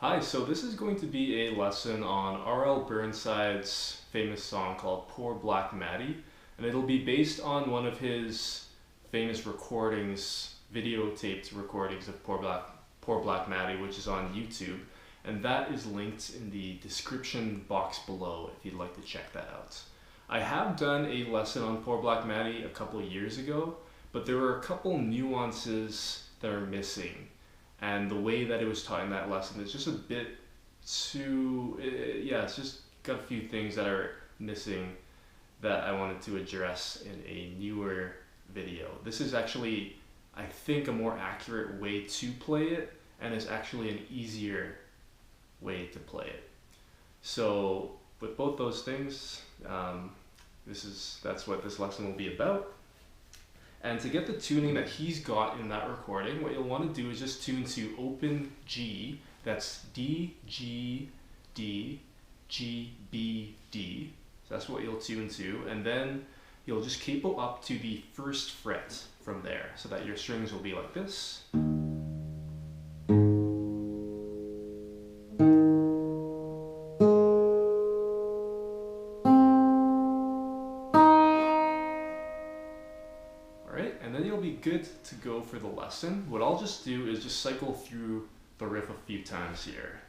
Hi, so this is going to be a lesson on R.L. Burnside's famous song called Poor Black Mattie, and it'll be based on one of his famous recordings, videotaped recordings of Poor Black Mattie, which is on YouTube, and that is linked in the description box below if you'd like to check that out. I have done a lesson on Poor Black Mattie a couple years ago, but there were a couple nuances that are missing. And the way that it was taught in that lesson is just a bit too, it's just got a few things that are missing that I wanted to address in a newer video. This is actually, I think, a more accurate way to play it, and is actually an easier way to play it. So with both those things, that's what this lesson will be about. And to get the tuning that he's got in that recording, what you'll want to do is just tune to open G, that's DGDGBD. So that's what you'll tune to, and then you'll just capo up to the first fret from there, so that your strings will be like this. Good to go for the lesson. What I'll just do is just cycle through the riff a few times here.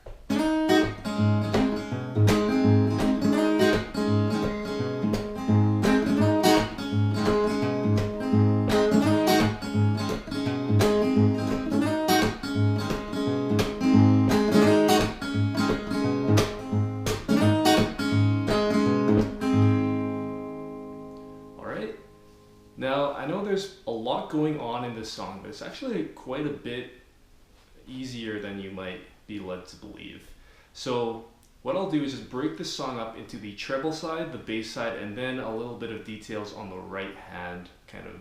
Now, I know there's a lot going on in this song, but it's actually quite a bit easier than you might be led to believe. So what I'll do is just break this song up into the treble side, the bass side, and then a little bit of details on the right hand kind of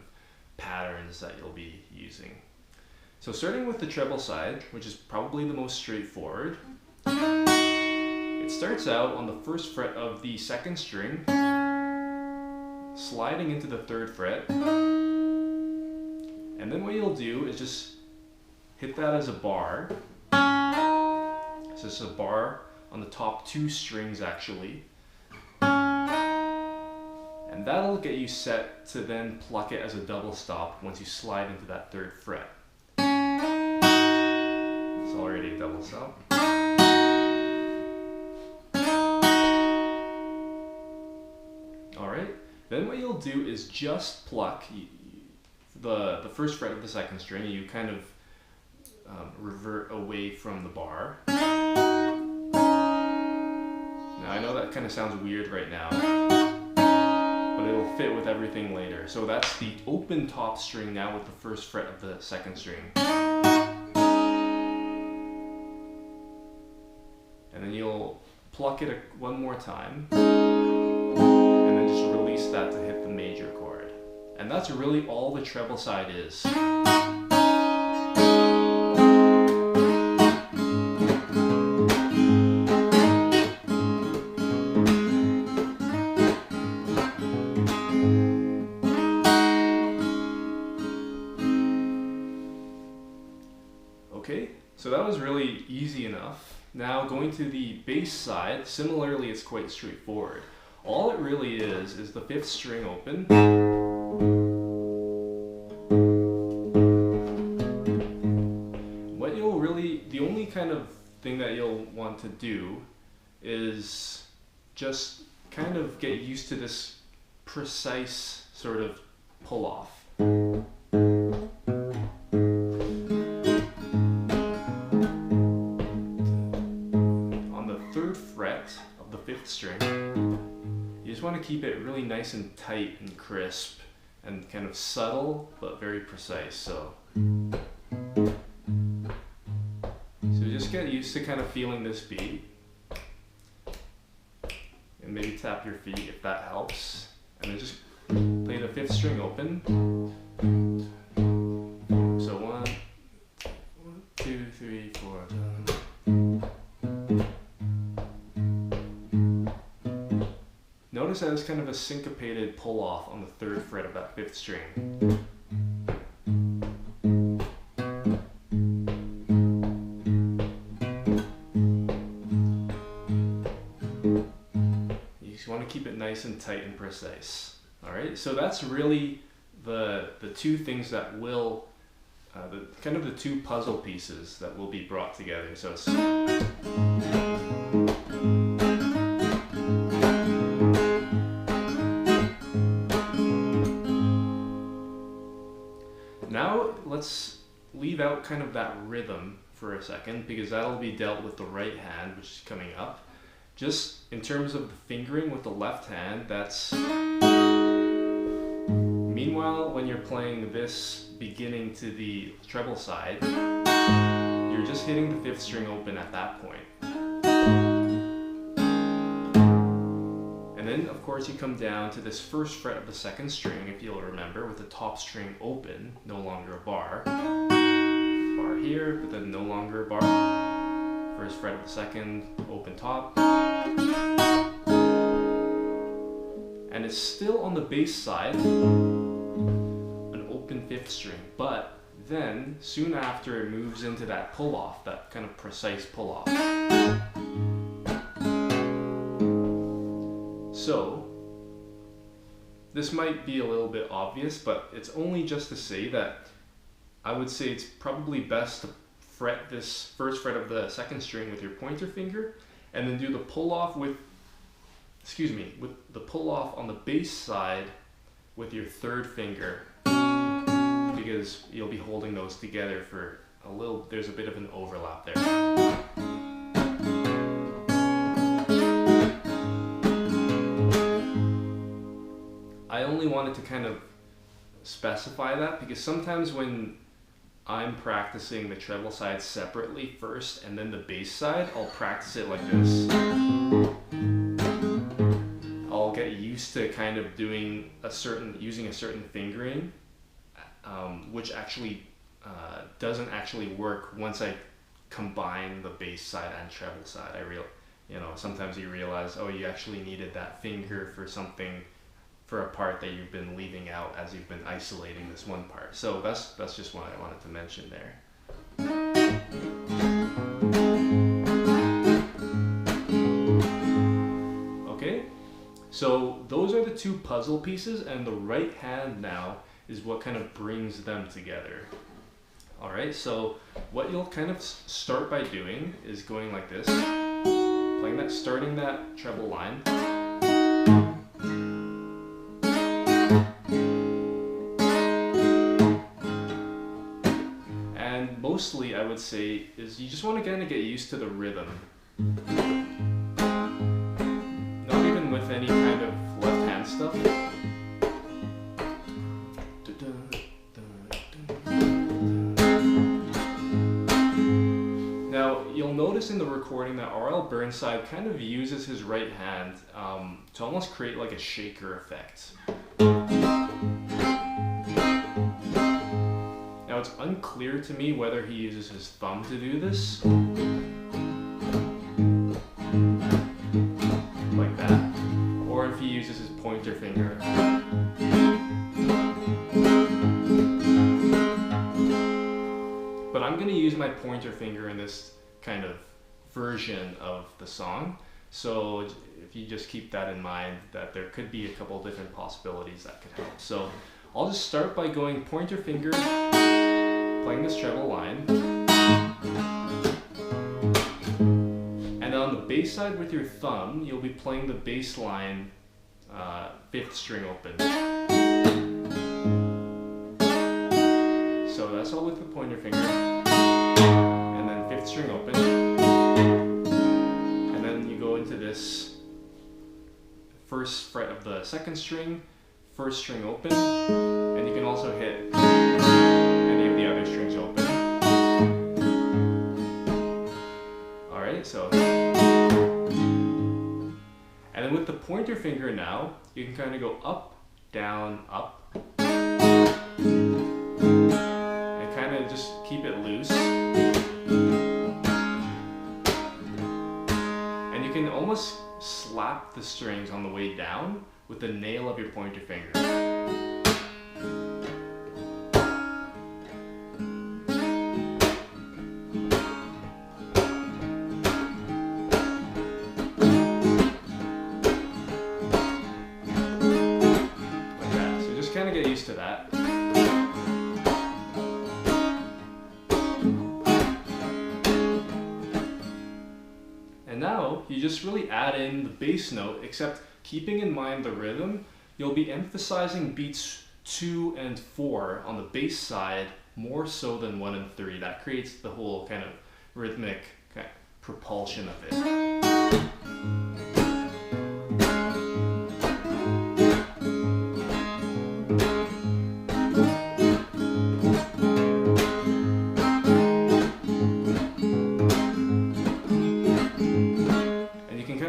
patterns that you'll be using. So starting with the treble side, which is probably the most straightforward, it starts out on the first fret of the second string, sliding into the third fret, and then what you'll do is just hit that as a bar. So this is a bar on the top two strings actually, and that'll get you set to then pluck it as a double stop once you slide into that third fret. It's already a double stop. Alright. Then what you'll do is just pluck the first fret of the second string, and you kind of revert away from the bar. Now I know that kind of sounds weird right now, but it'll fit with everything later. So that's the open top string now with the first fret of the second string. And then you'll pluck it one more time. Just release that to hit the major chord. And that's really all the treble side is. Okay, so that was really easy enough. Now going to the bass side, similarly it's quite straightforward. All it really is the fifth string open. What you'll the only kind of thing that you'll want to do is just kind of get used to this precise sort of pull off. On the third fret of the fifth string, you just want to keep it really nice and tight and crisp and kind of subtle but very precise. So just get used to kind of feeling this beat, and maybe tap your feet if that helps, and then just play the fifth string open. So 1, 2, 3, 4. Notice that it's kind of a syncopated pull off on the third fret of that fifth string. keep it nice and tight and precise. All right, so that's really the two things that will, kind of the two puzzle pieces that will be brought together. So it's now let's leave out kind of that rhythm for a second, because that'll be dealt with the right hand, which is coming up. Just in terms of the fingering with the left hand, that's... Meanwhile, when you're playing this beginning to the treble side, you're just hitting the 5th string open at that point. And then, of course, you come down to this 1st fret of the 2nd string, if you'll remember, with the top string open, no longer a bar. Bar here, but then no longer a bar. 1st fret of the 2nd, open top. And it's still on the bass side, an open 5th string, but then soon after it moves into that pull-off, that kind of precise pull-off. So, this might be a little bit obvious, but it's only just to say that I would say it's probably best to fret this 1st fret of the 2nd string with your pointer finger, and then do the pull-off with the pull-off on the bass side with your 3rd finger, because you'll be holding those together for a little, there's a bit of an overlap there. I only wanted to kind of specify that because sometimes when I'm practicing the treble side separately first and then the bass side, I'll practice it like this. I'll get used to kind of doing using a certain fingering, which actually doesn't actually work once I combine the bass side and treble side. Sometimes you realize, oh, you actually needed that finger for something, for a part that you've been leaving out as you've been isolating this one part. So that's just what I wanted to mention there. Okay, so those are the two puzzle pieces, and the right hand now is what kind of brings them together. Alright, so what you'll kind of start by doing is going like this, starting that treble line. And mostly I would say is you just want to kind of get used to the rhythm. Not even with any kind of left hand stuff. Now, you'll notice in the recording that R.L. Burnside kind of uses his right hand to almost create like a shaker effect. Now, it's unclear to me whether he uses his thumb to do this, like that, or if he uses his pointer finger. But I'm going to use my pointer finger in this kind of version of the song. So if you just keep that in mind, that there could be a couple different possibilities that could help. So I'll just start by going pointer finger, playing this treble line. And on the bass side with your thumb, you'll be playing the bass line 5th string open. So that's all with the pointer finger, and then 5th string open, and then you go into this 1st fret of the 2nd string, 1st string open, and you can also hit any of the other strings open. Alright, so, and then with the pointer finger now, you can kind of go up, down, up, just keep it loose, and you can almost slap the strings on the way down with the nail of your pointer finger. that. And now you just really add in the bass note, except keeping in mind the rhythm. You'll be emphasizing beats 2 and 4 on the bass side more so than 1 and 3. That creates the whole kind of rhythmic kind of propulsion of it.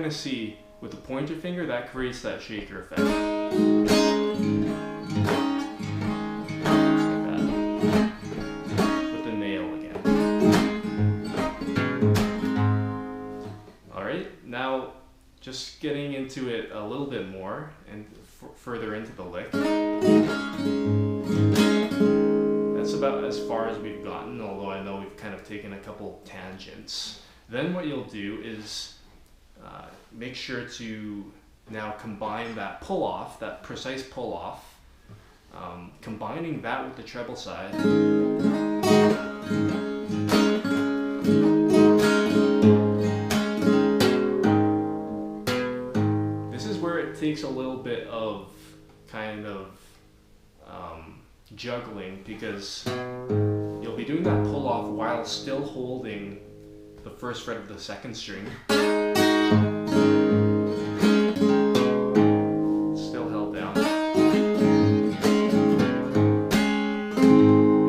See with the pointer finger that creates that shaker effect. Like that. With the nail again. Alright, now just getting into it a little bit more and further into the lick. That's about as far as we've gotten, although I know we've kind of taken a couple tangents. Then what you'll do is make sure to now combine that pull-off, that precise pull-off, combining that with the treble side. This is where it takes a little bit of kind of juggling, because you'll be doing that pull-off while still holding the first fret of the second string. Still held down.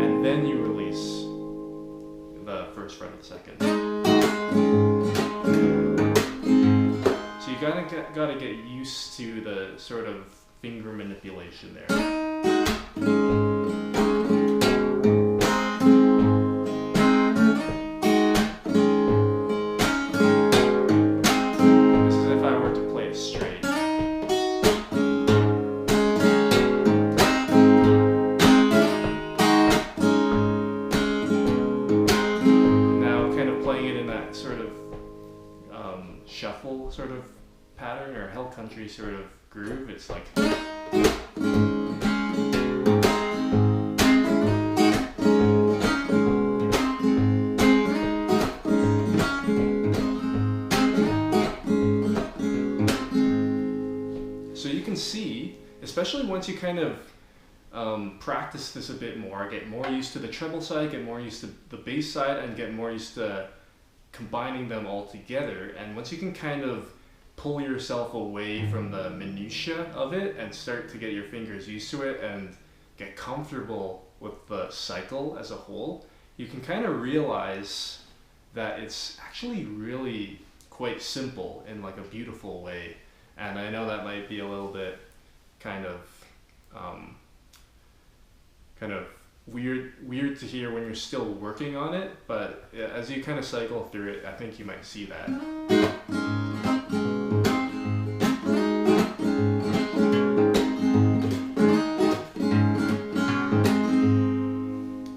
And then you release the first fret of the second. So you gotta get used to the sort of finger manipulation there. Shuffle sort of pattern or Hell Country sort of groove. It's like so you can see, especially once you kind of practice this a bit more, get more used to the treble side, get more used to the bass side, and get more used to combining them all together. And once you can kind of pull yourself away from the minutiae of it and start to get your fingers used to it and get comfortable with the cycle as a whole, you can kind of realize that it's actually really quite simple in like a beautiful way. And I know that might be a little bit kind of weird to hear when you're still working on it, but as you kind of cycle through it, I think you might see that.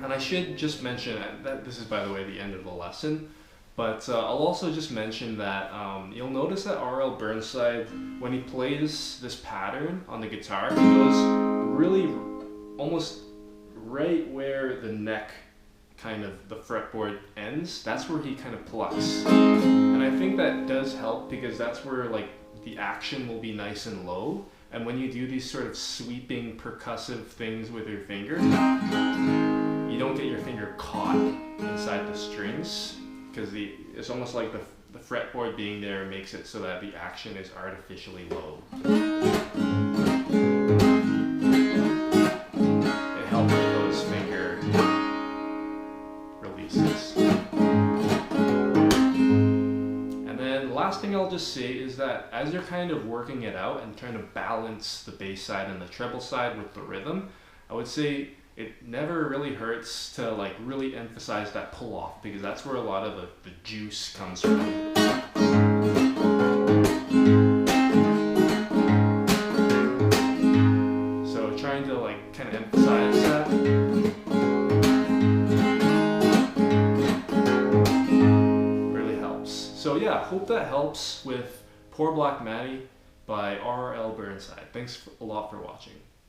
And I should just mention that this is, by the way, the end of the lesson, but I'll also just mention that you'll notice that R.L. Burnside, when he plays this pattern on the guitar, he goes really almost right where the neck, kind of the fretboard ends. That's where he kind of plucks, and I think that does help because that's where like the action will be nice and low, and when you do these sort of sweeping percussive things with your finger, you don't get your finger caught inside the strings, because it's almost like the fretboard being there makes it so that the action is artificially low. Last thing I'll just say is that as you're kind of working it out and trying to balance the bass side and the treble side with the rhythm, I would say it never really hurts to like really emphasize that pull off, because that's where a lot of the juice comes from. So trying to like kind of emphasize that. So yeah, hope that helps with Poor Black Mattie by R.L. Burnside. Thanks a lot for watching.